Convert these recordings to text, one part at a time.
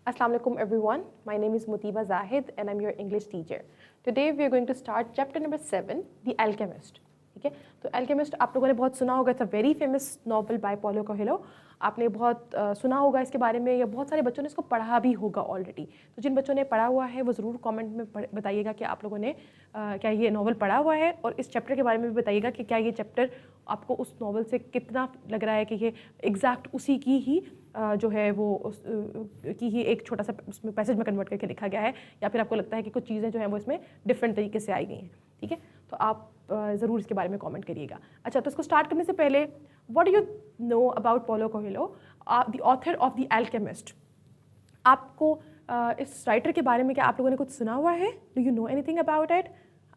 Assalamu alaikum everyone. My name is Mutiba Zahid and I'm your English teacher. Today we are going to start chapter number 7, The Alchemist. ठीक है, तो alchemist आप लोगों ने बहुत सुना होगा. It's a very famous novel bye Paulo Coelho. आपने बहुत सुना होगा इसके बारे में, या बहुत सारे बच्चों ने इसको पढ़ा भी होगा ऑलरेडी. तो जिन बच्चों ने पढ़ा हुआ है वो ज़रूर कमेंट में बताइएगा कि आप लोगों ने क्या ये नॉवल पढ़ा हुआ है, और इस चैप्टर के बारे में भी बताइएगा कि क्या ये चैप्टर आपको उस नॉवल से कितना लग रहा है कि ये एग्जैक्ट उसी की ही जो है वो की ही एक छोटा सा उसमें पैसेज में कन्वर्ट करके लिखा गया है, या फिर आपको लगता है कि कुछ चीज़ें जो हैं वो इसमें डिफरेंट तरीके से आई गई हैं. ठीक है, तो आप ज़रूर इसके बारे में कमेंट करिएगा. अच्छा, तो इसको स्टार्ट करने से पहले, what do you know about Paulo Coelho, the author of the alchemist? आपको इस राइटर के बारे में क्या आप लोगों ने कुछ सुना हुआ है? Do you know anything about it?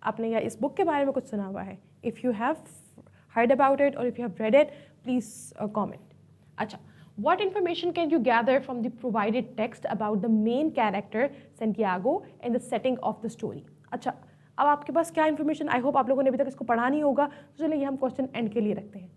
आपने या इस बुक के बारे में कुछ सुना हुआ है? If you have heard about it or if you have read it, please comment. अच्छा, what information can you gather from the provided text about the main character Santiago and the setting of the story? अच्छा, अब आपके पास क्या information, I hope आप लोगों ने अभी तक इसको पढ़ा नहीं होगा, तो चलिए ये हम क्वेश्चन एंड के लिए रखते हैं.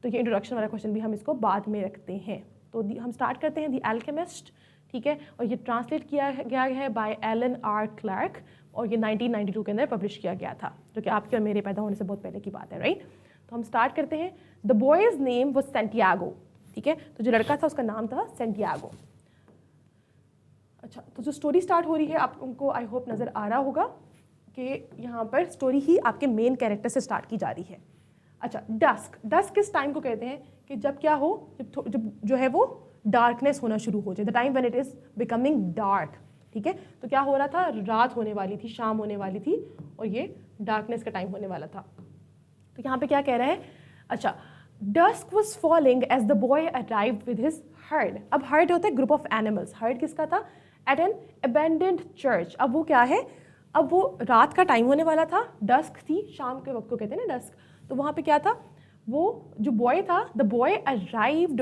तो ये इंट्रोडक्शन वाला क्वेश्चन भी हम इसको बाद में रखते हैं. तो हम स्टार्ट करते हैं द एल्केमिस्ट. ठीक है, और ये ट्रांसलेट किया गया है बाय एलन आर क्लार्क, और ये 1992 के अंदर पब्लिश किया गया था, जो कि आपके और मेरे पैदा होने से बहुत पहले की बात है, राइट? तो हम स्टार्ट करते हैं. The boys name was Santiago. ठीक है, तो जो लड़का था उसका नाम था सेंटियागो. अच्छा, तो जो स्टोरी स्टार्ट हो रही है आप उनको आई होप नज़र आ रहा होगा कि यहाँ पर स्टोरी ही आपके मेन कैरेक्टर से स्टार्ट की जा रही है. अच्छा, डस्क. डस्क किस टाइम को कहते हैं कि जब क्या हो, जब जो है वो डार्कनेस होना शुरू हो जाए, the time when it is becoming dark. ठीक है, तो क्या हो रहा था, रात होने वाली थी, शाम होने वाली थी, और ये डार्कनेस का टाइम होने वाला था. तो यहाँ पे क्या कह रहा है? अच्छा, dusk was falling as the boy arrived with his herd. अब हर्ड होता है ग्रुप ऑफ एनिमल्स. हर्ड किसका था? At an abandoned church. अब वो क्या है, अब वो रात का टाइम होने वाला था, डस्क थी, शाम के वक्त को कहते हैं ना डस्क. तो वहाँ पे क्या था, वो जो बॉय था, the boy arrived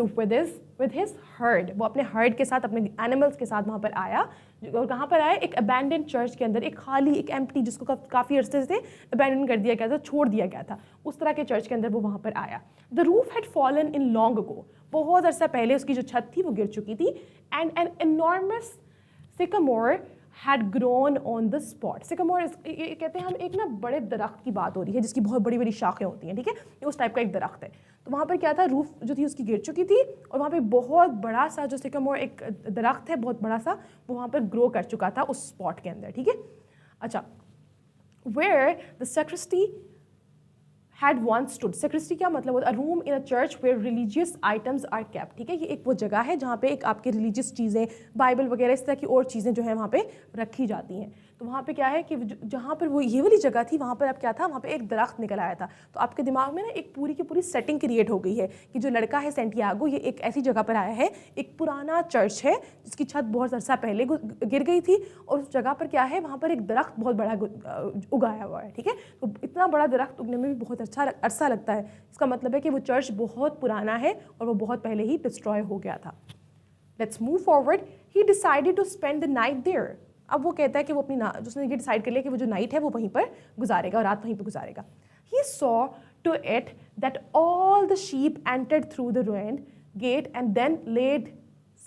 with his heard. वो अपने हर्ड के साथ, अपने एनिमल्स के साथ वहाँ पर आया. और कहाँ पर आया? एक अबैंडन चर्च के अंदर, एक खाली, एक एम्प्टी, जिसको काफ़ी अरसे से अबैंडन कर दिया गया था, छोड़ दिया गया था, उस तरह के चर्च के अंदर वो वहाँ पर आया. The roof had fallen in long ago. बहुत अरसा पहले उसकी जो छत थी वो गिर चुकी थी. And an enormous sycamore had grown on the spot. Sycamore ये कहते हैं हम, एक ना बड़े दरख्त की बात हो रही है जिसकी बहुत बड़ी बड़ी शाखें होती हैं. ठीक है, ये उस टाइप का एक दरख्त है. तो वहाँ पर क्या था, रूफ जो थी उसकी गिर चुकी थी, और वहाँ पे बहुत बड़ा सा जो सिकामोर एक दरख्त है बहुत बड़ा सा, वो वहाँ पर ग्रो कर चुका था उस स्पॉट के अंदर. ठीक है. अच्छा, where the sacristy had once stood. Sacristy क्या मतलब होता है? A room in a church where religious items are kept. ठीक है, ये एक वो जगह है जहाँ पे एक आपके रिलीजियस चीज़ें, बाइबल वगैरह इस तरह की और चीज़ें जो हैं वहाँ पे रखी जाती हैं. तो वहाँ पे क्या है कि जहाँ पर वो ये वाली जगह थी, वहाँ पर अब क्या था, वहाँ पे एक दरख्त निकल आया था. तो आपके दिमाग में ना एक पूरी की पूरी सेटिंग क्रिएट हो गई है कि जो लड़का है सेंटियागो, ये एक ऐसी जगह पर आया है, एक पुराना चर्च है जिसकी छत बहुत अरसा पहले गिर गई थी, और उस जगह पर क्या है, वहाँ पर एक दरख्त बहुत बड़ा उगाया हुआ है. ठीक है, तो इतना बड़ा दरख्त उगने में भी बहुत अच्छा अरसा लगता है. इसका मतलब है कि वो चर्च बहुत पुराना है और वो बहुत पहले ही डिस्ट्रॉय हो गया था. Let's move forward. He decided to spend the night there. अब वो कहता है कि वो अपनी उसने ये डिसाइड कर लिया कि वो जो नाइट है वो वहीं पर गुजारेगा, और रात वहीं पर गुजारेगा. He saw to it that all the sheep entered through the ruined gate and then laid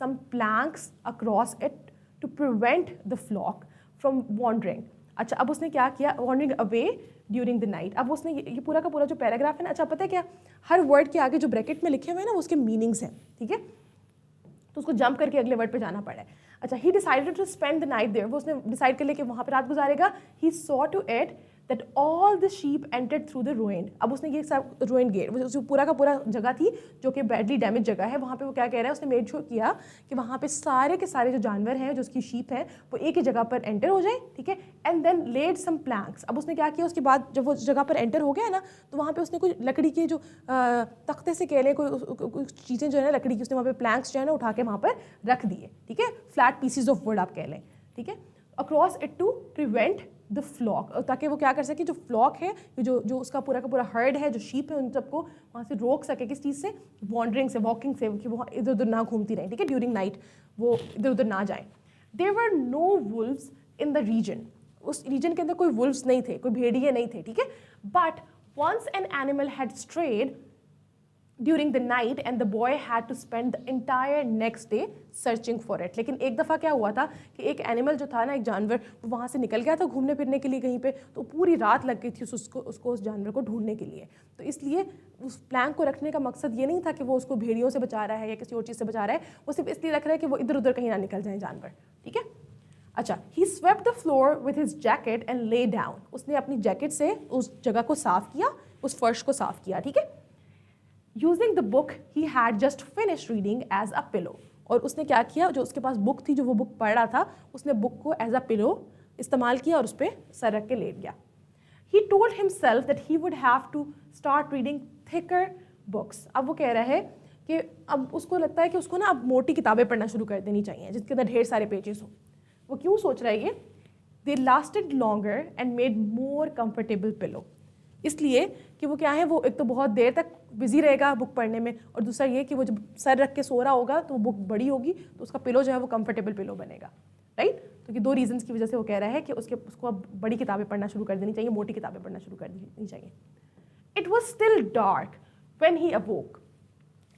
some planks across it to prevent the flock from wandering. अच्छा, अब उसने क्या किया? wandering away during the night. अब उसने ये पूरा का पूरा जो पैराग्राफ है ना, अच्छा पता है क्या, हर वर्ड के आगे जो ब्रैकेट में लिखे हुए हैं ना वो उसके मीनिंग्स हैं. ठीक है, तो उसको जंप करके अगले वर्ड पे जाना पड़ा है. अच्छा, he decided to spend the night there. वो उसने डिसाइड कर लिया कि वहाँ पे रात गुजारेगा. He saw to it that all the sheep entered through the ruined. अब उसने ये सब ruined गेट, जो पूरा का पूरा जगह थी जो कि बैडली डैमेज जगह है, वहाँ पे वो क्या कह रहा है, उसने मेड श्योर किया कि वहाँ पे सारे के सारे जो जानवर हैं, जो उसकी शीप हैं, वो एक ही जगह पर एंटर हो जाए. ठीक है, and then laid some planks. अब उसने क्या किया उसके बाद, जब वो जगह पर एंटर हो गया ना, तो वहाँ पे उसने कुछ लकड़ी के जो तख्ते से कह लें, कोई चीज़ें जो है ना लकड़ी की, उसने वहाँ पे प्लैंक्स जो है ना उठा के वहाँ पर रख दिए. ठीक है, फ्लैट पीसीज ऑफ वुड आप कह लें. ठीक है, across it to prevent the flock, ताकि वो क्या कर सके, जो फ्लॉक है, जो उसका पूरा का पूरा हर्ड है, जो शीप है, उन सबको वहाँ से रोक सके. किस चीज़ से? वॉन्डरिंग से, वॉकिंग से, कि वो इधर उधर ना घूमती रहें. ठीक है, ड्यूरिंग नाइट वो इधर उधर ना जाएं. There were no wolves in the region. उस रीजन के अंदर कोई वुल्व्स नहीं थे, कोई भेड़िए नहीं थे. ठीक है, but once an animal had strayed during the night and the boy had to spend the entire next day searching for it. लेकिन एक दफ़ा क्या हुआ था कि एक एनिमल जो था ना, एक जानवर, वो वहाँ से निकल गया था घूमने फिरने के लिए कहीं पे, तो पूरी रात लग गई थी उसको उस जानवर को ढूंढने के लिए। तो इसलिए उस प्लान को रखने का मकसद ये नहीं था कि वो उसको भेड़ियों से बचा रहा है या किसी और चीज़ से बचा रहा है, वो सिर्फ इसलिए रख रहा है कि वो इधर उधर कहीं ना निकल जाए जानवर, ठीक है। अच्छा, he swept the floor with his jacket and lay down. उसने अपनी जैकेट से उस जगह को साफ किया, उस फर्श को साफ किया, ठीक है। Using the book he had just finish reading as a pillow. और उसने क्या किया, जो उसके पास बुक थी, जो वो बुक पढ़ रहा था, उसने बुक को एज अ पिलो इस्तेमाल किया और उस पर सर रख के लेट गया। He told himself that he would have to start reading thicker books. अब वो कह रहा है कि अब उसको लगता है कि उसको ना अब मोटी किताबें पढ़ना शुरू कर देनी चाहिए जिसके अंदर ढेर सारे पेजेस हों। वो क्यों सोच रहा है ये? They lasted longer and made more comfortable pillow. इसलिए कि वो क्या है, वो एक तो बहुत देर तक बिजी रहेगा बुक पढ़ने में, और दूसरा ये कि वो जब सर रख के सो रहा होगा तो वो बुक बड़ी होगी तो उसका पिलो जो है वो कंफर्टेबल पिलो बनेगा, राइट। तो ये दो रीजंस की वजह से वो कह रहा है कि उसको अब बड़ी किताबें पढ़ना शुरू कर देनी चाहिए, मोटी किताबें पढ़ना शुरू कर देनी चाहिए। It was still dark when he अवोक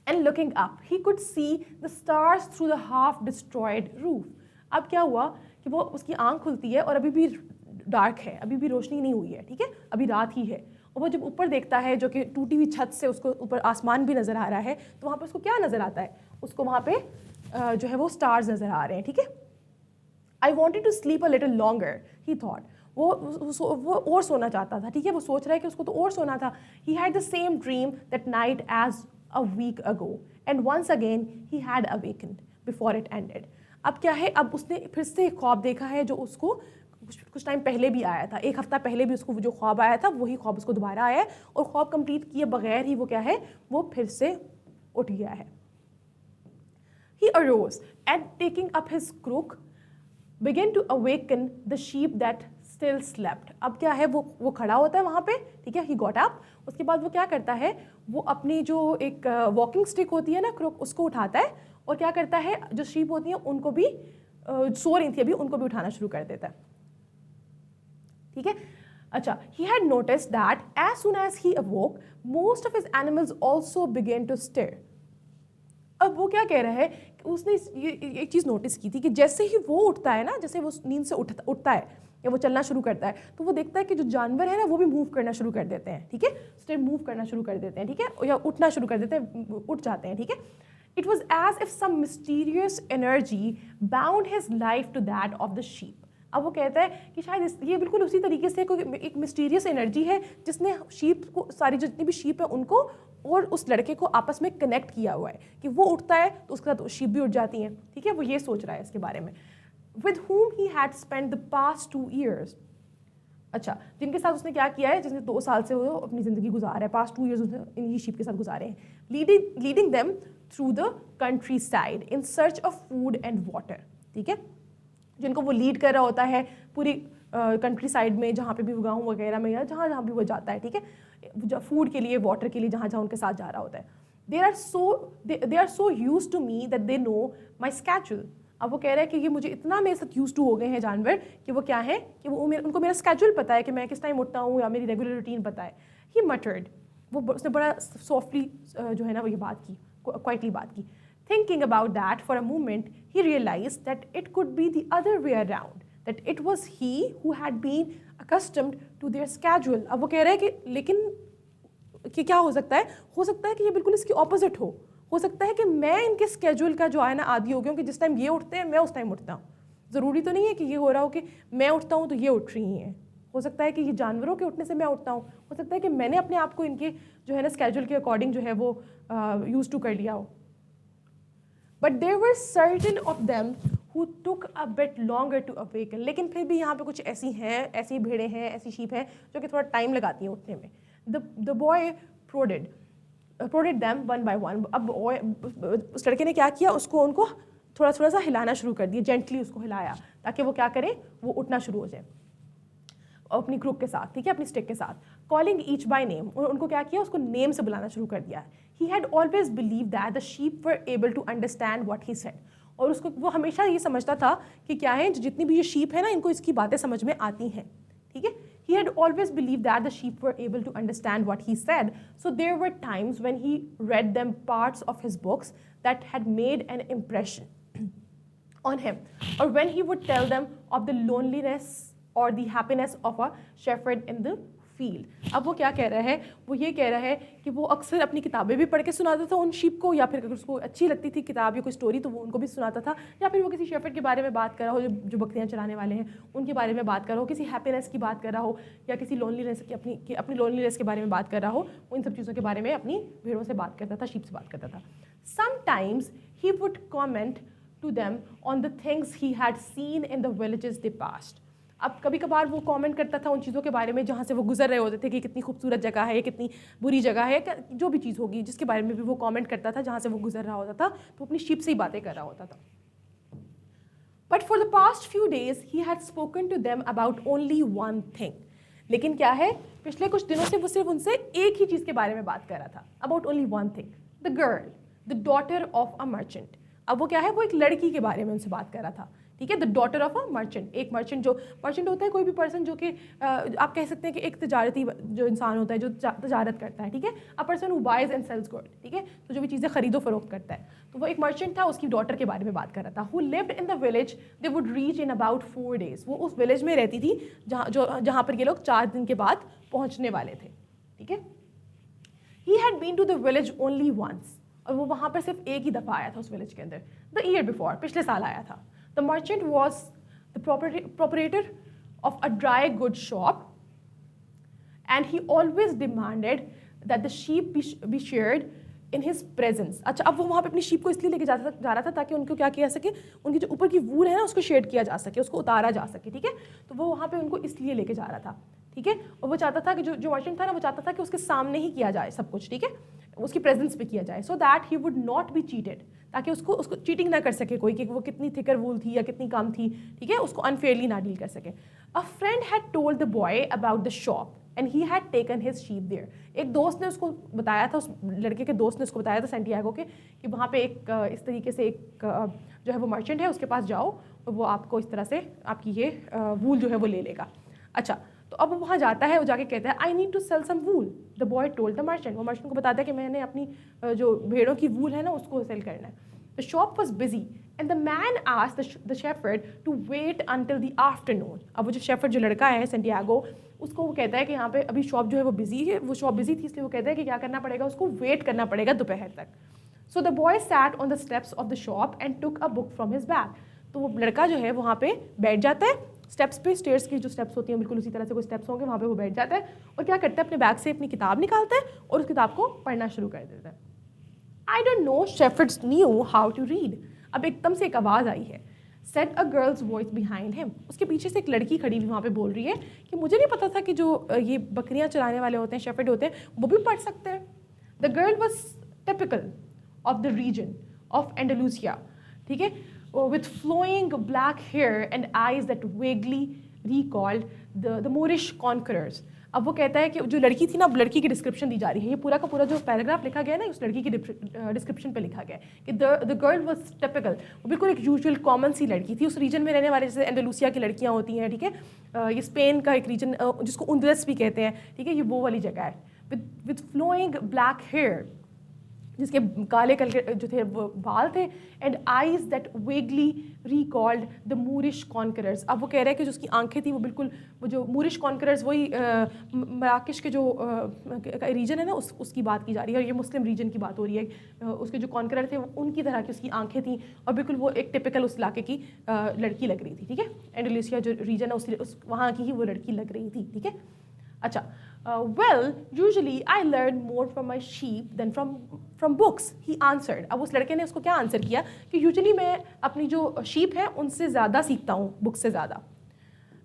and looking up he could see the stars through the half destroyed roof. अब क्या हुआ कि वो उसकी आंख खुलती है और अभी भी डार्क है, अभी भी रोशनी नहीं हुई है, ठीक है, अभी रात ही है। और वो जब ऊपर देखता है, जो कि टूटी हुई छत से उसको ऊपर आसमान भी नज़र आ रहा है, तो वहाँ पर उसको क्या नज़र आता है? उसको वहाँ पे जो है वो स्टार्स नज़र आ रहे हैं, ठीक है। I wanted to sleep a little longer he thought. वो और सोना चाहता था, ठीक है, वो सोच रहा है कि उसको तो और सोना था। He had the same dream that night as a week ago and once again he had awakened before it ended. अब क्या है, अब उसने फिर से एक ख्वाब देखा है जो उसको कुछ टाइम पहले भी आया था, एक हफ्ता पहले भी उसको जो ख्वाब आया था वही ख्वाब उसको दोबारा आया है, और ख्वाब कंप्लीट किए बगैर ही वो क्या है, वो फिर से उठ गया है। He arose and taking up his crook began to awaken the sheep that still slept. अब क्या है, वो खड़ा होता है वहाँ पे, ठीक है, he got up। उसके बाद वो क्या करता है, वो अपनी जो एक वॉकिंग स्टिक होती है ना, क्रोक, उसको उठाता है और क्या करता है, जो शीप होती हैं उनको भी सो रही थी अभी, उनको भी उठाना शुरू कर देता है, ठीक है। अच्छा, he had noticed that as soon as he awoke, most of his animals also began to stir. अब वो क्या कह रहा है कि उसने ये एक चीज़ नोटिस की थी कि जैसे ही वो उठता है ना, जैसे वो नींद से उठता है या वो चलना शुरू करता है, तो वो देखता है कि जो जानवर है ना वो भी मूव करना शुरू कर देते हैं, ठीक है, स्टेप मूव करना शुरू कर देते हैं, ठीक है, या उठना शुरू कर देते हैं, उठ जाते हैं, ठीक है। It was as if some mysterious energy bound his life to that of the sheep. अब वो कहता है कि शायद ये बिल्कुल उसी तरीके से कोई एक मिस्टीरियस एनर्जी है जिसने शीप को, सारी जितनी भी शीप है उनको और उस लड़के को आपस में कनेक्ट किया हुआ है कि वो उठता है तो उसके साथ शीप भी उठ जाती हैं, ठीक है। वो ये सोच रहा है इसके बारे में। With whom he had spent the past 2 years। अच्छा, जिनके साथ उसने क्या किया है, जिसने 2 साल से वो अपनी ज़िंदगी गुजार रहा है, पास्ट 2 years उसने इन्हीं शीप के साथ गुजारे हैं। Leading them through the country side in search of food and water, ठीक है, जिनको वो लीड कर रहा होता है पूरी कंट्री साइड में, जहाँ पे भी वो गाँव वगैरह में या जहाँ जहाँ भी वो जाता है, ठीक है, फूड के लिए, वाटर के लिए, जहाँ जहाँ उनके साथ जा रहा होता है। They are so used to me that they know my schedule. अब वो कह रहा है कि ये मुझे इतना मेरे साथ यूज टू हो गए हैं जानवर कि वो क्या है कि उनको मेरा स्केड्यूल पता है कि मैं किस टाइम उठता हूँ या मेरी रेगुलर रूटीन पता है। ही मटर्ड, उसने बड़ा सॉफ्टली जो है ना वो ये बात की, क्वाइटली बात की। Thinking about that for a moment, he realized that it could be the other way around, that it was he who had been accustomed to their schedule. अब वो कह रहा है कि लेकिन कि क्या हो सकता है कि ये बिल्कुल इसकी ऑपोजिट हो सकता है कि मैं इनके स्केड्यूल का जो है ना आदी हो गया हूँ कि जिस टाइम ये उठते हैं मैं उस टाइम उठता हूँ। ज़रूरी तो नहीं है कि ये हो रहा हो कि मैं उठता हूँ तो ये उठ रही हैं, हो सकता है कि ये जानवरों के उठने से मैं उठता हूँ, हो सकता है कि मैंने अपने आप को इनके जो है ना स्केड्यूल के अकॉर्डिंग जो है वो यूज टू कर लिया हो। But there were certain of them who took a bit longer to awaken. लेकिन फिर भी यहाँ पे कुछ ऐसी भेड़ें हैं, ऐसी शीप हैं जो कि थोड़ा टाइम लगाती हैं उठने में। The boy prodded them one by one. अब उस लड़के ने क्या किया, उनको थोड़ा सा हिलाना शुरू कर दिया, जेंटली उसको हिलाया ताकि वो क्या करें, वो उठना शुरू हो जाए अपनी ग्रुप के साथ, ठीक है, अपनी स्टिक के साथ। कॉलिंग ईच बाय नेम, उनको क्या किया, उसको नेम से बुलाना शुरू कर दिया। He had always believe that the sheep were able to understand what he said. और उसको वो हमेशा ये समझता था कि क्या है, जितनी भी ये शीप है ना, इनको इसकी बातें समझ में आती हैं, ठीक है। He had always believed that the sheep were able to understand what he said. So there were times when he read them parts of his books that had made an impression on him, or when he would tell them of the loneliness or the happiness of a shepherd in the field. अब वो क्या कह रहा है, वो ये कह रहा है कि वो अक्सर अपनी किताबें भी पढ़ के सुनाता था उन शीप को, या फिर अगर उसको अच्छी लगती थी किताब या कोई स्टोरी तो वो उनको भी सुनाता था, या फिर वो किसी शेफर्ड के बारे में बात कर रहा हो जो बकरियां चराने वाले हैं उनके बारे में बात कर रहा हो, किसी हैप्पीनेस की बात कर रहा हो, या किसी लोनलीनेस की अपनी लोनलीनेस के बारे में बात कर रहा हो, वो इन सब चीज़ों के बारे में अपनी भेड़ों से बात करता था, शीप से बात करता था. Sometimes he would comment to them on the things he had seen in the villages they passed. अब कभी कभार वो कमेंट करता था उन चीज़ों के बारे में जहाँ से वो गुजर रहे होते थे कि कितनी खूबसूरत जगह है, कितनी बुरी जगह है, जो भी चीज़ होगी जिसके बारे में भी वो कमेंट करता था जहाँ से वो गुजर रहा होता था, तो अपनी शीप से ही बातें कर रहा होता था. But for the past few days he had spoken to them about only one thing. लेकिन क्या है, पिछले कुछ दिनों से वो सिर्फ उनसे एक ही चीज़ के बारे में बात कर रहा था, about only one thing, the girl, the daughter of a merchant. अब वो क्या है, वो एक लड़की के बारे में उनसे बात कर रहा था, ठीक है, the daughter of a merchant. एक मर्चेंट, जो मर्चेंट होता है कोई भी पर्सन जो कि आप कह सकते हैं कि एक तजारती जो इंसान होता है जो तजारत करता है, ठीक है, a person who buys and sells good, ठीक है, तो जो भी चीज़ें खरीदो फरोख्त करता है, तो वो एक मर्चेंट था, उसकी डॉटर के बारे में बात कर रहा था. Who lived in the village they would reach in about 4 days. वो उस विलेज में रहती थी जहाँ पर ये लोग 4 दिन के बाद पहुँचने वाले थे, ठीक है. He had been to the village only once, और वो वहाँ पर सिर्फ एक ही दफ़ा आया था उस विलेज के अंदर, द ईयर बिफोर, पिछले साल आया था. The merchant was the proprietor of a dry goods shop, and he always demanded that the sheep be shared in his presence. अच्छा, अब वो वहाँ पे अपनी शीप को इसलिए लेके जा रहा था ताकि उनको क्या किया सके, उनकी जो ऊपर की वूल है ना उसको शेड किया जा सके, उसको उतारा जा सके, ठीक है. तो वो वहाँ पे उनको इसलिए लेके जा रहा था, ठीक है. और वो चाहता था कि जो मर्चेंट था ना, वो चाहता था कि उसके सामने ही किया जाए सब कुछ, ठीक है, उसकी प्रेजेंस पे किया जाए, so that he would not be cheated, ताकि उसको चीटिंग ना कर सके कोई कि वो कितनी थिकर वूल थी या कितनी कम थी, ठीक है, उसको अनफेयरली ना डील कर सके. A friend had told the boy about the shop and he had taken his sheep there. एक दोस्त ने उसको बताया था, उस लड़के के दोस्त ने उसको बताया था सैंटियागो के, कि वहाँ पे एक इस तरीके से एक जो है वो मर्चेंट है, उसके पास जाओ और वो आपको इस तरह से आपकी ये वूल जो है वो ले लेगा. अच्छा, तो अब वो वहाँ जाता है, वो जाके कहता है I need to sell some wool. The boy told the merchant. वो मर्चेंट को बताता है कि मैंने अपनी जो भेड़ों की वूल है ना उसको सेल करना है. The shop was busy and the man asked the shepherd to wait until the afternoon. अब वो जो शेफर्ड जो लड़का है सैंटियागो, उसको वो कहता है कि यहाँ पे अभी शॉप जो है वो बिजी है, वो शॉप बिजी थी, इसलिए वो कहता है कि क्या करना पड़ेगा, उसको वेट करना पड़ेगा दोपहर तक. So the boy sat on the steps of the shop and took a book from his bag. तो वो लड़का जो है वहाँ पे बैठ जाता है, स्टेप्स पे, स्टेयर्स की जो स्टेप्स होती हैं बिल्कुल उसी तरह से कोई स्टेप्स होंगे, वहाँ पे वो बैठ जाता है और क्या करता है, अपने बैग से अपनी किताब निकालता है और उस किताब को पढ़ना शुरू कर देता है. I don't know shepherds knew how to read. अब एकदम से एक आवाज़ आई है, said a girl's voice behind him. उसके पीछे से एक लड़की खड़ी हुई वहाँ पे बोल रही है कि मुझे नहीं पता था कि जो ये बकरियाँ चलाने वाले होते हैं, शेफर्ड होते हैं, वो भी पढ़ सकते हैं. The girl was typical of the region of Andalusia, ठीक है, with flowing black hair and eyes that vaguely recalled the Moorish conquerors. अब वो कहता है कि जो लड़की थी ना, अब लड़की की डिस्क्रिप्शन दी जा रही है, ये पूरा का पूरा जो पैराग्राफ लिखा गया है ना उस लड़की की डिस्क्रिप्शन पे लिखा गया है कि द गर्ल वाज टिपिकल. वो बिल्कुल एक यूजुअल कॉमन सी लड़की थी, उस रीजन में रहने वाले, जैसे एंडालूसिया की लड़कियाँ होती हैं, ठीक है, ये स्पेन का एक रीजन जिसको उंदलस भी कहते हैं, ठीक है, ये वो वाली जगह है. विद फ्लोइंग ब्लैक हेयर, जिसके काले कलर जो थे वो बाल थे, and eyes that vaguely recalled the Moorish conquerors. अब वो कह रहे हैं कि जो उसकी आंखें थी वो बिल्कुल वो जो मूरिश कॉन्करर्स, वही मराकश के जो रीजन है ना उसकी बात की जा रही है, और ये मुस्लिम रीजन की बात हो रही है. उसके जो कॉन्करर थे उनकी तरह की उसकी आंखें थी और बिल्कुल वो एक टिपिकल उस इलाके की लड़की लग रही थी, ठीक है. एंडालूसिया जो रीजन है उस वहाँ की ही वो लड़की लग रही थी, ठीक है. अच्छा, well, usually I learn more from my sheep than from books, he answered. अब उस लड़के ने उसको क्या आंसर किया कि यूजुअली मैं अपनी जो शीप है उनसे ज़्यादा सीखता हूँ बुक से ज़्यादा.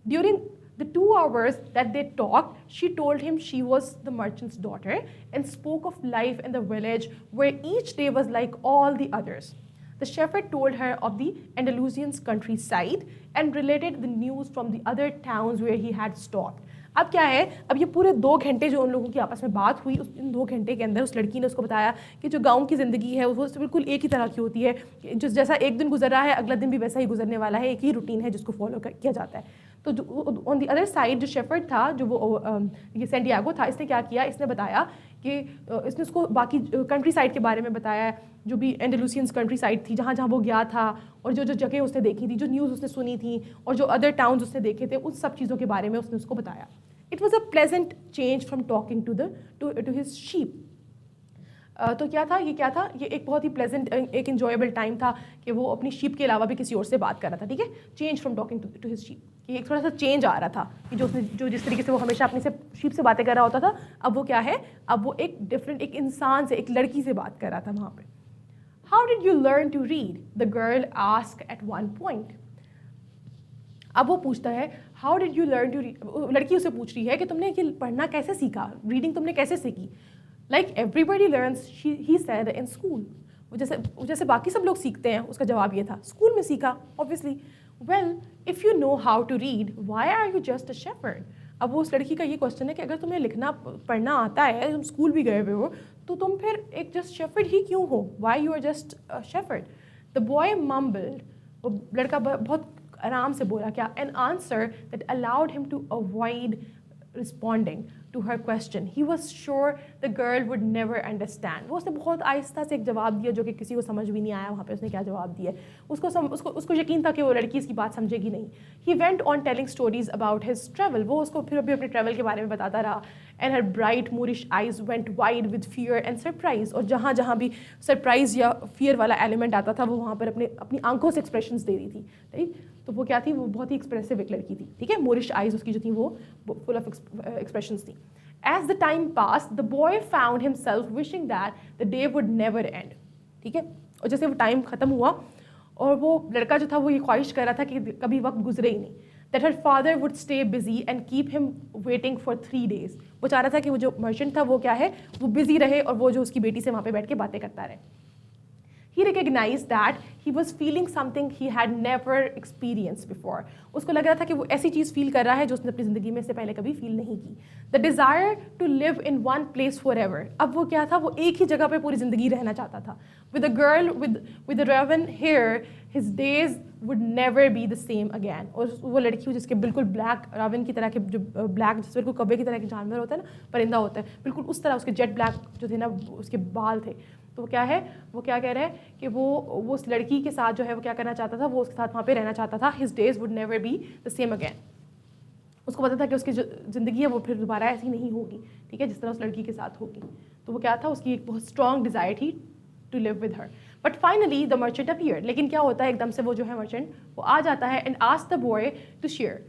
During the 2 hours that they talked, she told him she was the merchant's daughter and spoke of life in the village where each day was like all the others. The shepherd told her of the Andalusian countryside and related the news from the other towns where he had stopped. अब क्या है, अब ये पूरे 2 घंटे जो उन लोगों की आपस में बात हुई, इन 2 घंटे के अंदर उस लड़की ने उसको बताया कि जो गांव की ज़िंदगी है वो बिल्कुल एक ही तरह की होती है, जो जैसा एक दिन गुजर रहा है अगला दिन भी वैसा ही गुजरने वाला है, एक ही रूटीन है जिसको फॉलो किया जाता है. तो जो ऑन द अदर साइड जो शेफर्ड था, जो वो ये सैंटियागो था, इसने क्या किया, इसने बताया कि इसने उसको बाकी कंट्री साइड के बारे में बताया, जो भी एंडलूसियंस कंट्री साइड थी जहाँ जहाँ वो गया था, और जो जो जगह उसने देखी थी, जो न्यूज़ उसने सुनी थी, और जो अदर टाउन्स उसने देखे थे, उन सब चीज़ों के बारे में उसने उसको बताया. It was a pleasant change from talking to his sheep. तो क्या था, ये एक बहुत ही प्लेजेंट, एक इन्जॉयबल टाइम था कि वो अपनी शीप के अलावा भी किसी और से बात कर रहा था. ठीक है, change from talking to his sheep, कि एक थोड़ा सा चेंज आ रहा था कि जो जिस तरीके से वो हमेशा अपनी से शीप से बातें कर रहा होता था, अब वो क्या है, अब वो एक डिफरेंट, एक इंसान से, एक लड़की से बात कर रहा था वहाँ पे. How did you learn to read, the girl ask at one point. अब वो पूछता है how did you learn to read, लड़की उसे पूछ रही है कि तुमने ये पढ़ना कैसे सीखा, रीडिंग तुमने कैसे सीखी. Like everybody learns, he said, in school. वो जैसे बाकी सब लोग सीखते हैं, उसका जवाब ये था, स्कूल में सीखा obviously. Well, if you know how to read, why are you just a shepherd. अब वो उस लड़की का ये क्वेश्चन है कि अगर तुम्हें लिखना पढ़ना आता है, तुम स्कूल भी गए हुए हो, तो तुम फिर एक जस्ट शेफर्ड ही क्यों हो, why you are just a shepherd. The boy mumbled, वो लड़का बहुत आराम से बोला क्या, an answer that allowed him to avoid responding to her question. He was sure the girl would never understand. वो उसने बहुत आहिस्ता से एक जवाब दिया जो कि किसी को समझ भी नहीं आया वहाँ पे उसने क्या जवाब दिया. उसको यकीन था कि वो लड़की इसकी बात समझेगी नहीं. He went on telling stories about his travel. वो उसको फिर अभी अपने ट्रैवल के बारे में बताता रहा. And her bright Moorish eyes went wide with fear and surprise. और जहाँ जहाँ भी सरप्राइज या फियर वाला एलिमेंट आता था, वो वहाँ पर अपनी आंखों से एक्सप्रेशंस दे रही थी. राइट, तो वो क्या थी, वो बहुत ही एक्सप्रेसिव एक लड़की थी. ठीक है, मोरिश आइज उसकी जो थी वो फुल ऑफ एक्सप्रेशंस थी. As the time passed, the boy found himself wishing that the day would never end. ठीक है, और जैसे वो टाइम ख़त्म हुआ और वो लड़का जो था वो ये ख्वाहिश कर रहा था कि कभी वक्त गुजरे ही नहीं. That her father would stay busy and keep him waiting for 3 days. वो चाह रहा था कि वो जो मर्चेंट था वो क्या है, वो बिजी रहे और वो जो उसकी बेटी से वहाँ पे बैठ के बातें करता रहे. He recognized that he was feeling something he had never experienced before. उसको लग रहा था कि वो ऐसी चीज़ फील कर रहा है जो उसने अपनी ज़िंदगी में से पहले कभी फील नहीं की. The desire to live in one place forever. अब वो क्या था, वो एक ही जगह पे पूरी ज़िंदगी रहना चाहता था. With a girl with a raven hair, his days would never be the same again. और वो लड़की जिसके बिल्कुल ब्लैक, रावन की तरह के जो ब्लैक, जिस बिल्कुल कौवे की तरह के जानवर होता है ना, परिंदा होता है, बिल्कुल उस तरह उसके जेट ब्लैक जो थे ना, उसके बाल थे. तो वो क्या है, वो क्या कह रहा है कि वो उस लड़की के साथ जो है वो क्या करना चाहता था, वो उसके साथ वहाँ पे रहना चाहता था. His days would never be the same again. उसको पता था कि उसकी जो ज़िंदगी है वो फिर दोबारा ऐसी नहीं होगी. ठीक है, जिस तरह उस लड़की के साथ होगी. तो वो क्या था, उसकी एक बहुत स्ट्रॉन्ग डिज़ायर थी to live with her. But finally the merchant appeared. लेकिन क्या होता है, एकदम से वो जो है मर्चेंट वो आ जाता है and asked the boy to shear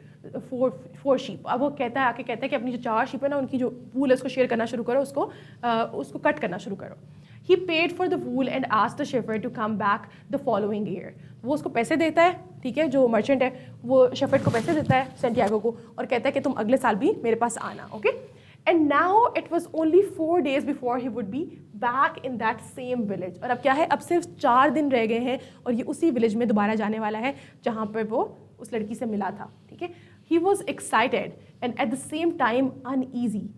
four sheep. अब वो आके कहता है कि अपनी जो 4 शीप है ना, उनकी जो वूल है उसको शेयर करना शुरू करो, उसको कट करना शुरू करो. He paid for the wool and asked the shepherd to come back the following year. वो उसको पैसे देता है, ठीक है, जो मर्चेंट है वो शेफर्ड को पैसे देता है सैंटियागो को, और कहता है कि तुम अगले साल भी मेरे पास आना. Okay, and now it was only 4 days before he would be back in that same village. और अब क्या है, अब सिर्फ 4 दिन रह गए हैं और ये उसी विलेज में दोबारा जाने वाला है जहाँ पर वो उस लड़की से मिला था. ठीक है, he was excited and at the same time uneasy.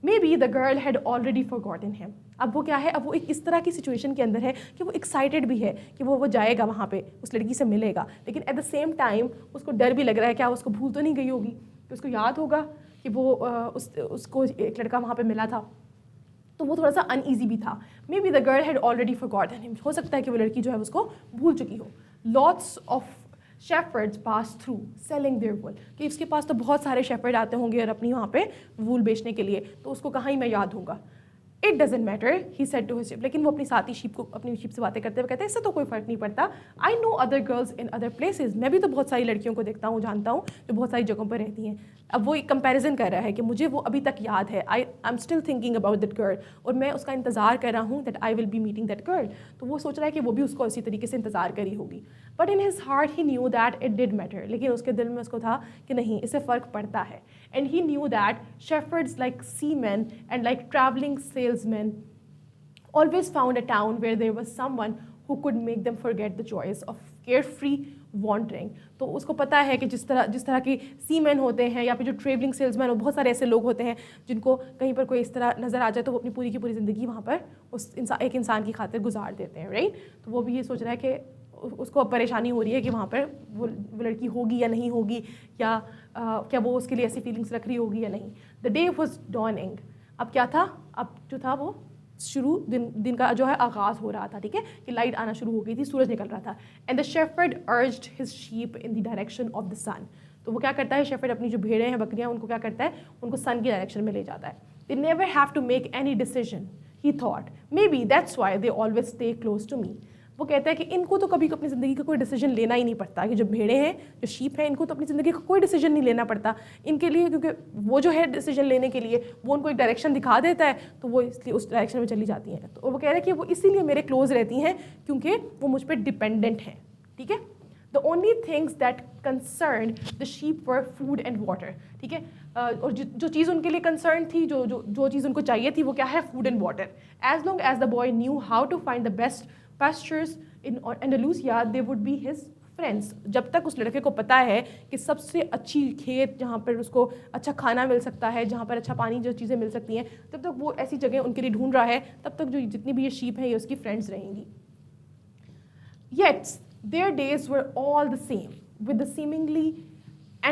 Maybe the girl had already forgotten him. अब वो क्या है, अब वो एक इस तरह की सिचुएशन के अंदर है कि वो एक्साइटेड भी है कि वो जाएगा वहाँ पे, उस लड़की से मिलेगा, लेकिन एट द सेम टाइम उसको डर भी लग रहा है क्या उसको भूल तो नहीं गई होगी, कि उसको याद होगा कि वो उसको एक लड़का वहाँ पे मिला था. तो वो थोड़ा सा अनईजी भी था. May be the girl had already forgotten him. हो सकता है कि वो लड़की जो है उसको भूल चुकी हो. Lots of shepherds pass through selling their wool. कि इसके पास तो बहुत सारे शेफर्ड आते होंगे और अपनी वहाँ पे वूल बेचने के लिए, तो उसको कहाँ ही मैं याद होगा. It doesn't matter, he said to his sheep. लेकिन वो अपनी साथी शीप को, अपनी शीप से बातें करते हुए कहते हैं इससे तो कोई फ़र्क नहीं पड़ता. I know other girls in other places. मैं भी तो बहुत सारी लड़कियों को देखता हूँ, जानता हूँ, जो बहुत सारी जगहों पर रहती हैं. अब वो एक कंपैरिजन कर रहा है कि मुझे वो अभी तक याद है, I am still thinking about that girl, और मैं उसका इंतज़ार कर रहा हूँ that I will B meeting that girl. तो वो सोच रहा है कि वो भी उसको इसी तरीके से इंतज़ार करी होगी. But in his heart he knew that it did matter. लेकिन उसके दिल में उसको था कि नहीं, इससे फ़र्क पड़ता है. And he knew that shepherd's like seaman and like travelling salesman always found a town where there was someone who could make them forget the joys of carefree wandering. तो उसको पता है कि जिस तरह के सीमैन होते हैं या फिर जो ट्रेवलिंग सेल्समैन, और बहुत सारे ऐसे लोग होते हैं जिनको कहीं पर कोई इस तरह नज़र आ जाए तो वो अपनी पूरी की पूरी ज़िंदगी वहाँ पर एक इंसान की खातिर गुजार देते हैं. राइट, तो वो भी ये सोच रहा है कि उसको परेशानी हो रही है कि वहाँ पर वो लड़की होगी या नहीं होगी, या क्या वो उसके लिए ऐसी फीलिंग्स रख रही होगी या नहीं। द डे वॉज डॉनिंग, अब क्या था, अब जो था वो शुरू दिन का जो है आगाज़ हो रहा था, ठीक है, कि लाइट आना शुरू हो गई थी, सूरज निकल रहा था। And the shepherd urged his sheep in the direction of the sun, तो वो क्या करता है, शेफर्ड अपनी जो भेड़ें हैं, बकरियां, उनको क्या करता है, उनको सन की डायरेक्शन में ले जाता है। They never have to make any decision, he thought, maybe that's why they always stay close to me. वो कहता है कि इनको तो कभी अपनी ज़िंदगी का कोई डिसीजन लेना ही नहीं पड़ता, कि जो भेड़ें हैं, जो शीप हैं, इनको तो अपनी ज़िंदगी का कोई डिसीजन नहीं लेना पड़ता इनके लिए, क्योंकि वो जो है डिसीजन लेने के लिए वो उनको एक डायरेक्शन दिखा देता है, तो वो इसलिए उस डायरेक्शन में चली जाती हैं। तो वो कह रहे हैं कि वो इसीलिए मेरे क्लोज रहती हैं क्योंकि वो मुझ पर डिपेंडेंट हैं, ठीक है। The only things that concern the sheep were food and water, ठीक है, और जो चीज़ उनके लिए कंसर्न थी, जो चीज़ उनको चाहिए थी, वो क्या है, food and water. As long as the boy knew how to find the best pastures in Andalusia, they would be his friends। जब तक उस लड़के को पता है कि सबसे अच्छी खेत जहाँ पर उसको अच्छा खाना मिल सकता है, जहाँ पर अच्छा पानी, जो चीज़ें मिल सकती हैं, तब तक वो ऐसी जगह उनके लिए ढूंढ रहा है, तब तक जो जितनी भी ये शीप हैं ये उसकी फ्रेंड्स रहेंगी। Yet their days were all the same, with the seemingly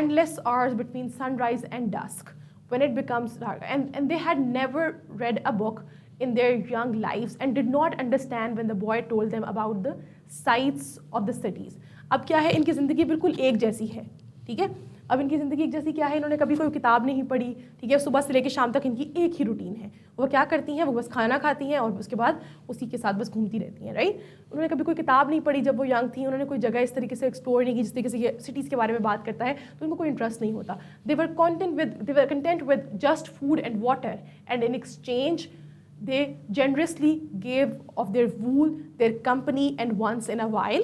endless hours between sunrise and dusk when it becomes dark, and they had never read a book in their young lives and did not understand when the boy told them about the sights of the cities। अब क्या है, इनकी ज़िंदगी बिल्कुल एक जैसी है, ठीक है। अब इनकी ज़िंदगी एक जैसी क्या है, इन्होंने कभी कोई किताब नहीं पढ़ी, ठीक है, सुबह से लेकर शाम तक इनकी एक ही रूटीन है। वो क्या करती हैं, वो बस खाना खाती हैं और उसके बाद उसी के साथ बस घूमती रहती हैं, राइट। उन्होंने कभी कोई किताब नहीं पढ़ी जब वो यंग थी, उन्होंने कोई जगह इस तरीके से एक्सप्लोर नहीं की जिस तरीके से ये सिटीज़ के बारे में बात करता है, तो उनको कोई इंटरेस्ट नहीं होता। They were content with just food and water, and in exchange they generously gave of their wool, their company, and once in a while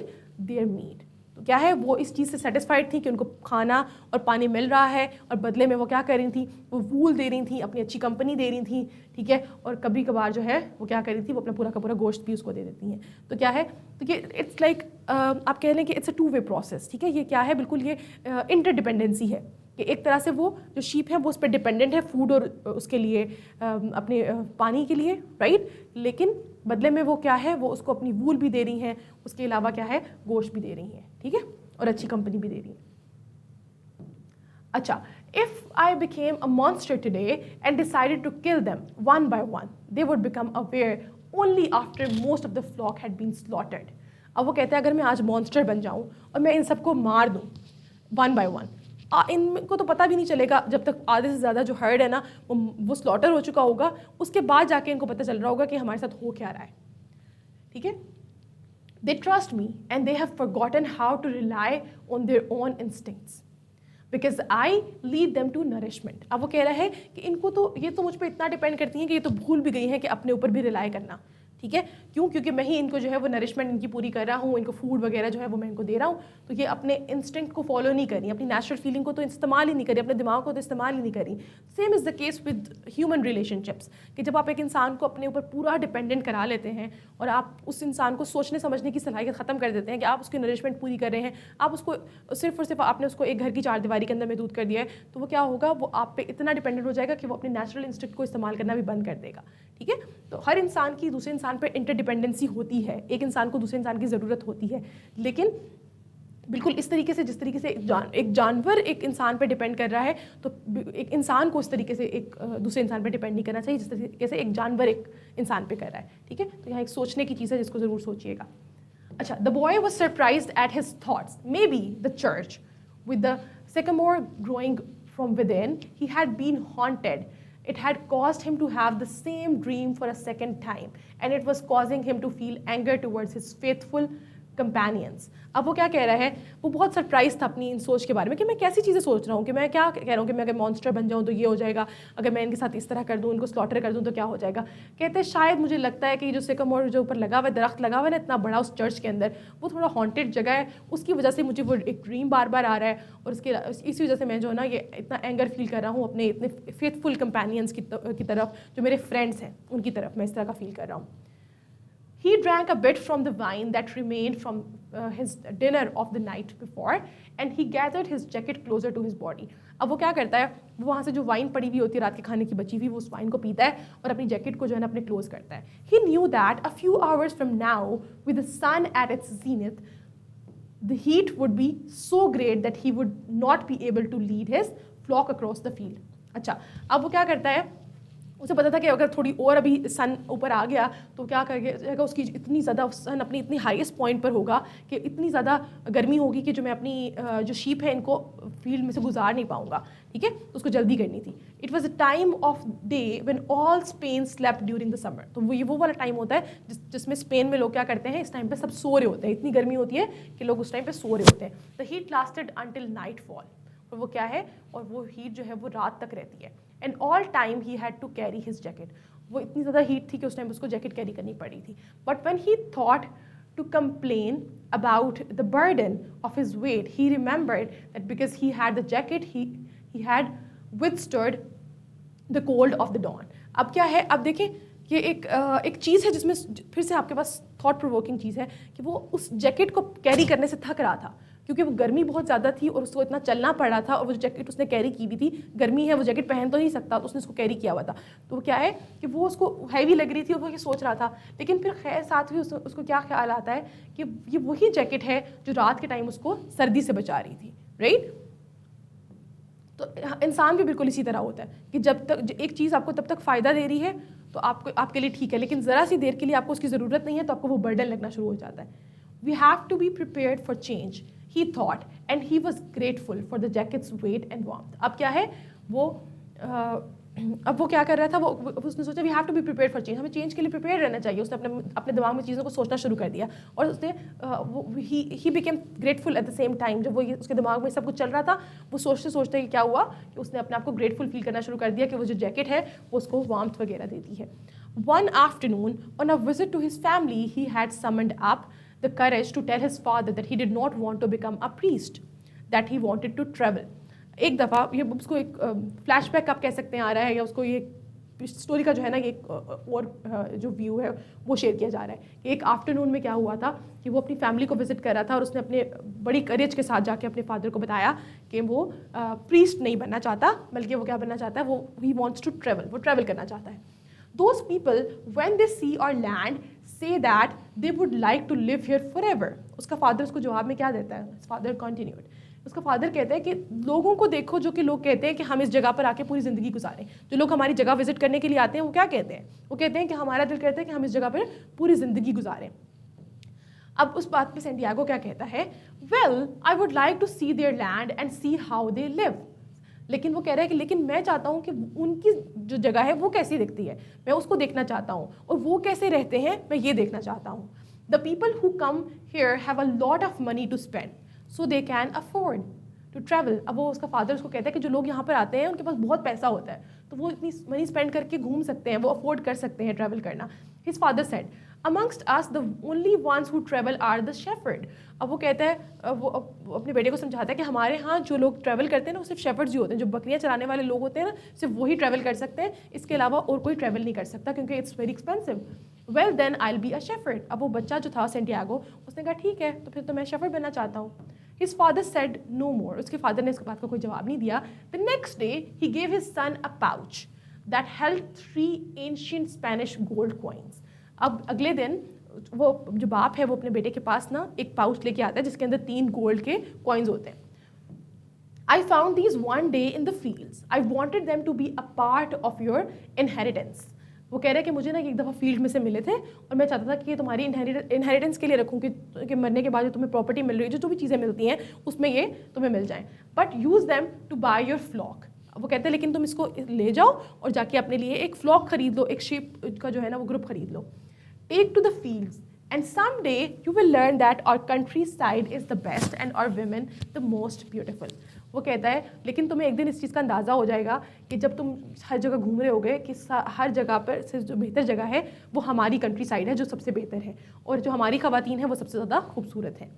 their meat। तो क्या है, वो इस चीज़ से सेटिस्फाइड थी कि उनको खाना और पानी मिल रहा है, और बदले में वो क्या कर रही थी, वो वूल दे रही थी, अपनी अच्छी कंपनी दे रही थी, ठीक है, और कभी कभार जो है वो क्या कर रही थी, वो अपना पूरा का पूरा गोश्त भी उसको दे देती हैं। तो क्या है, तो ये इट्स लाइक आप कह लें कि it's a two way process, ठीक है। ये क्या है, बिल्कुल ये इंटरडिपेंडेंसी है कि एक तरह से वो जो शीप है वो उस पर डिपेंडेंट है फूड और उसके लिए, अपने पानी के लिए, राइट, लेकिन बदले में वो क्या है, वो उसको अपनी वूल भी दे रही हैं, उसके अलावा क्या है, गोश्त भी दे रही हैं, ठीक है, और अच्छी कंपनी भी दे रही हैं। अच्छा, if I became a monster today and decided to kill them one by one, they would become aware only after most of the flock had been slaughtered. अब वो कहते हैं अगर मैं आज मॉन्स्टर बन जाऊँ और मैं इन सबको मार दूँ वन बाय वन, इनको तो पता भी नहीं चलेगा जब तक आधे से ज़्यादा जो हर्ड है ना वो स्लॉटर हो चुका होगा, उसके बाद जाके इनको पता चल रहा होगा कि हमारे साथ हो क्या रहा है, ठीक है। They trust me and they have forgotten how to rely on their own instincts because I lead them to nourishment. अब वो कह रहा है कि इनको तो ये तो मुझ पर इतना डिपेंड करती हैं कि ये तो भूल भी गई हैं कि अपने ऊपर भी रिलाई करना, ठीक है। क्यों, क्योंकि मैं ही इनको जो है वो नरिशमेंट इनकी पूरी कर रहा हूँ, इनको फूड वगैरह जो है वो मैं इनको दे रहा हूँ, तो ये अपने इंस्टिंक्ट को फॉलो नहीं करी, अपनी नेचुरल फीलिंग को तो इस्तेमाल ही नहीं करी, अपने दिमाग को तो इस्तेमाल ही नहीं करी। Same is the case with human relationships, कि जब आप एक इंसान को अपने ऊपर पूरा डिपेंडेंट करा लेते हैं और आप उस इंसान को सोचने समझने की सलाहियत ख़त्म कर देते हैं कि आप उसकी नरिशमेंट पूरी कर रहे हैं, आप उसको सिर्फ और सिर्फ आपने उसको एक घर की चार दीवारी के अंदर महदूद कर दिया है, तो वो क्या होगा, वो आप पे इतना डिपेंडेंट हो जाएगा कि वो अपने नेचुरल इंस्टिंक्ट को इस्तेमाल करना भी बंद कर देगा, ठीक है। तो हर इंसान की दूसरे इंसान पर इंटरडिपेंडेंसी होती है, एक इंसान को दूसरे इंसान की ज़रूरत होती है, लेकिन बिल्कुल इस तरीके से जिस तरीके से एक जानवर एक इंसान पर डिपेंड कर रहा है, तो एक इंसान को इस तरीके से एक दूसरे इंसान पर डिपेंड नहीं करना चाहिए जिस तरीके से एक जानवर एक इंसान पे कर रहा है, ठीक है। तो यहाँ एक सोचने की चीज़ है जिसको ज़रूर सोचिएगा। अच्छा, the boy was surprised at his thoughts, may be the church with the sycamore growing from within, he had been haunted. It had caused him to have the same dream for a second time, and it was causing him to feel anger towards his faithful companions। अब वो क्या कह रहा है, वो बहुत surprise था अपनी इन सोच के बारे में कि मैं कैसी चीज़ें सोच रहा हूँ, कि मैं क्या कह रहा हूँ कि मैं अगर मॉन्स्टर बन जाऊँ तो ये हो जाएगा, अगर मैं इनके साथ इस तरह कर दूँ, इनको स्लॉटर कर दूँ तो क्या हो जाएगा। कहते हैं शायद मुझे लगता है कि जो सिकमोर जो ऊपर लगा हुआ है, दरख्त लगा हुआ है ना इतना बड़ा उस चर्च के अंदर, वो थोड़ा हॉन्टेड जगह है, उसकी वजह से मुझे वो एक ड्रीम बार बार आ रहा है, और उसके इसी वजह से मैं जो है ना ये इतना एंगर फील कर रहा हूँ अपने इतने फेथफुल कंपेनियंस की तरफ, जो मेरे फ्रेंड्स हैं उनकी तरफ मैं इस तरह का फील कर रहा हूँ। He drank a bit from the wine that remained from his dinner of the night before, and he gathered his jacket closer to his body। अब वो क्या करता है, वो वहाँ से जो वाइन पड़ी हुई होती है रात के खाने की बची हुई, वो उस वाइन को पीता है और अपनी जैकेट को जो है ना अपने क्लोज करता है। He knew that a few hours from now, with the sun at its zenith, the heat would be so great that he would not be able to lead his flock across the field. अच्छा, अब वो क्या करता है, उसे पता था कि अगर थोड़ी और अभी सन ऊपर आ गया तो क्या करेगा, उसकी इतनी ज़्यादा सन अपनी इतनी हाईएस्ट पॉइंट पर होगा कि इतनी ज़्यादा गर्मी होगी कि जो मैं अपनी जो शीप है इनको फील्ड में से गुजार नहीं पाऊंगा, ठीक है, तो उसको जल्दी करनी थी. It was a time of day when all Spain slept during the summer. तो वो वाला टाइम होता है जिसमें स्पेन में लोग क्या करते हैं, इस टाइम पे सब सो रहे होते हैं, इतनी गर्मी होती है कि लोग उस टाइम पे सो रहे होते हैं. The heat lasted until night fall. और वो क्या है, और वो हीट जो है वो रात तक रहती है. And all time he had to carry his jacket. वो इतनी ज़्यादा हीट थी कि उस टाइम उसको जैकेट कैरी करनी पड़ी थी. But when he thought to complain about the burden of his weight, he remembered that because he had the jacket, he had withstood the cold of the dawn. अब क्या है, अब देखें ये एक चीज़ है जिसमें फिर से आपके पास थॉट प्रोवोकिंग चीज़ है कि वो उस जैकेट को कैरी करने से थक रहा था क्योंकि वो गर्मी बहुत ज़्यादा थी और उसको इतना चलना पड़ रहा था, और वो जैकेट उसने कैरी की भी थी, गर्मी है वो जैकेट पहन तो नहीं सकता, तो उसने उसको कैरी किया हुआ था. तो वो क्या है कि वो उसको हैवी लग रही थी और वो ये सोच रहा था. लेकिन फिर खैर साथ ही उसको क्या ख्याल आता है कि ये वही जैकेट है जो रात के टाइम उसको सर्दी से बचा रही थी, राइट. तो इंसान भी बिल्कुल इसी तरह होता है कि जब तक एक चीज़ आपको तब तक फ़ायदा दे रही है तो आपके लिए ठीक है, लेकिन ज़रा सी देर के लिए आपको उसकी ज़रूरत नहीं है तो आपको वो बर्डन लगना शुरू हो जाता है. We have to be prepared for change, he thought, and he was grateful for the jacket's weight and warmth. अब क्या है, अब वो क्या कर रहा था, वो उसने सोचा we have to be prepared for change, हमें चेंज के लिए प्रिपेयर रहना चाहिए. उसने अपने दिमाग में चीज़ों को सोचना शुरू कर दिया और उसने he became grateful at the same time. जब वो उसके दिमाग में सब कुछ चल रहा था, वो सोचते सोचते क्या हुआ कि उसने अपने आप को ग्रेटफुल फील करना शुरू कर दिया कि वो जो जैकेट है वो उसको वार्मथ वगैरह देती है. One afternoon on a visit to his family he had summoned up the courage to tell his father that he did not want to become a priest, that he wanted to travel. एक दफ़ा ये उसको एक flashback आप कह सकते हैं आ रहा है, या उसको ये स्टोरी का जो है ना ये और जो व्यू है वो शेयर किया जा रहा है कि एक आफ्टरनून में क्या हुआ था कि वो अपनी फैमिली को विजिट कर रहा था और उसने अपने बड़ी करेज के साथ जाके अपने फादर को बताया कि वो प्रीस्ट नहीं बनना चाहता, बल्कि वो क्या बनना चाहता है, वो ही वॉन्ट्स टू ट्रेवल, वो ट्रैवल करना चाहता है. Those people, when they see our land, say that they would like to live here forever. उसका फादर उसको जवाब में क्या देता है? His father continued. उसका फादर कहता है कि लोगों को देखो जो कि लोग कहते हैं कि हम इस जगह पर आके पूरी ज़िंदगी गुजारें. जो लोग हमारी जगह विजिट करने के लिए आते हैं वो क्या कहते हैं? वो कहते हैं कि हमारा दिल कहता है कि हम इस जगह पर पूरी ज़िंदगी गुजारें. अब उस बात पे सेंटियागो क्या कहता है? Well, I would like to see their land and see how they live. लेकिन वो कह रहा है कि लेकिन मैं चाहता हूँ कि उनकी जो जगह है वो कैसी दिखती है, मैं उसको देखना चाहता हूँ, और वो कैसे रहते हैं मैं ये देखना चाहता हूँ. The people who come here have a lot of money to spend so they can afford to travel. अब वो उसका फादर उसको कहता है कि जो लोग यहाँ पर आते हैं उनके पास बहुत पैसा होता है तो वो इतनी मनी स्पेंड करके घूम सकते हैं, वो अफोर्ड कर सकते हैं ट्रैवल करना. His father said, amongst us the only ones who travel are the shepherd. अब वो कहता है, वो अपने बेटे को समझाता है कि हमारे यहाँ जो लोग ट्रैवल करते हैं ना वो सिर्फ शेफर्ड्स ही होते हैं, जो बकरियाँ चराने वाले लोग होते हैं ना, सिर्फ वही ट्रैवल कर सकते हैं, इसके अलावा और कोई ट्रैवल नहीं कर सकता क्योंकि it's very expensive. Well then I will be a shepherd. अब वो बच्चा जो था सेंटियागो, उसने कहा ठीक है तो फिर तो मैं शेफर्ड बनना चाहता हूँ. His father said no more. उसके फादर ने इसके बात का कोई जवाब नहीं दिया. The next day he gave his son a pouch that held 3 ancient Spanish gold coins. अब अगले दिन वो जो बाप है वो अपने बेटे के पास ना एक पाउच लेके आता है जिसके अंदर 3 गोल्ड के कॉइन्स होते हैं. I found these one day in the fields. I wanted them to be a part of your inheritance. वो कह रहे हैं कि मुझे ना एक दफ़ा फील्ड में से मिले थे और मैं चाहता था कि ये तुम्हारी इनहेरिटेंस के लिए रखूँ कि मरने के बाद जो तुम्हें प्रॉपर्टी मिल रही है, जो भी चीज़ें मिलती हैं उसमें ये तुम्हें मिल जाएं. But use them to buy your flock. वो कहते हैं लेकिन तुम इसको ले जाओ और जाके अपने लिए एक फ्लॉक खरीद लो, एक शीप का जो है ना वो ग्रुप खरीद लो. Take to the fields and someday you will learn that our countryside is the best and our women the most beautiful. वो कहता है लेकिन तुम्हें एक दिन इस चीज़ का अंदाज़ा हो जाएगा कि जब तुम हर जगह घूम रहे होगे कि हर जगह पर से जो बेहतर जगह है वो हमारी कंट्री साइड है जो सबसे बेहतर है, और जो हमारी ख़वातीन है वो सबसे ज़्यादा खूबसूरत है.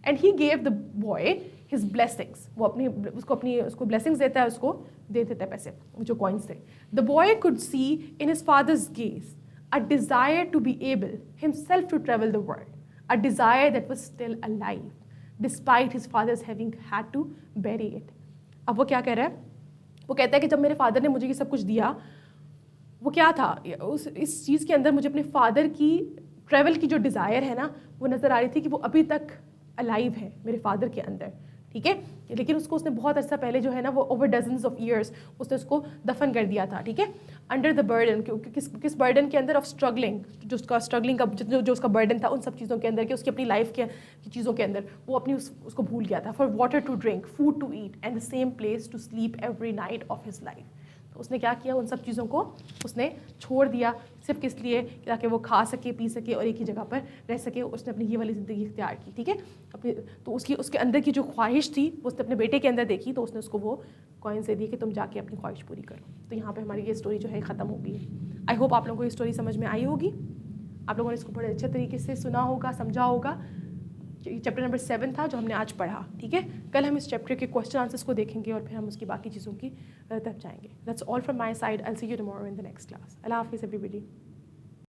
And he gave the boy his blessings. वो उसको ब्लेसिंग्स देता है, उसको दे देता है पैसे, जो कॉइन्स थे. The boy could see in his father's gauge a desire to be able himself to travel the world, a desire that was still alive despite his father's having had to bury it. अब वो क्या कह रहा है? वो कहता है कि जब मेरे फादर ने मुझे ये सब कुछ दिया, वो क्या था, इस चीज़ के अंदर मुझे अपने फादर की ट्रैवल की जो डिज़ायर है ना वो नज़र आ रही थी कि वो अभी तक अलाइव है मेरे फादर के अंदर, ठीक है। लेकिन उसने बहुत अर्सा पहले जो है ना वो ओवर डजन्स ऑफ ईयर्स उसने उसको दफन कर दिया था, ठीक है। अंडर द बर्डन, क्योंकि किस बर्डन के अंदर ऑफ स्ट्रगलिंग, जो उसका स्ट्रगलिंग का जो उसका बर्डन था उन सब चीज़ों के अंदर, कि उसकी अपनी लाइफ की चीज़ों के अंदर वो अपनी उसको भूल गया था। For water to drink, food to eat and the same place to sleep every night of his life. तो उसने क्या किया, उन सब चीज़ों को उसने छोड़ दिया, सिर्फ किस लिए, ताकि वो खा सके, पी सके और एक ही जगह पर रह सके। उसने अपनी ये वाली ज़िंदगी इख्तियार की, ठीक है। अपनी तो उसके अंदर की जो ख्वाहिश थी वो उसने अपने बेटे के अंदर देखी, तो उसने उसको वो कॉइन्स दे दिए कि तुम जाके अपनी ख्वाहिश पूरी करो। तो यहाँ पर हमारी ये स्टोरी जो है ख़त्म हो गई है। आई होप आप लोगों को ये स्टोरी समझ में आई होगी, आप लोगों ने इसको बड़े अच्छे तरीके से सुना होगा, समझा होगा। चैप्टर नंबर 7 था जो हमने आज पढ़ा, ठीक है। कल हम इस चैप्टर के क्वेश्चन आंसर्स को देखेंगे और फिर हम उसकी बाकी चीज़ों की तरफ जाएंगे। That's all from my side. I will see you tomorrow in the next class. अल्लाह हाफिज़ एवरीबॉडी।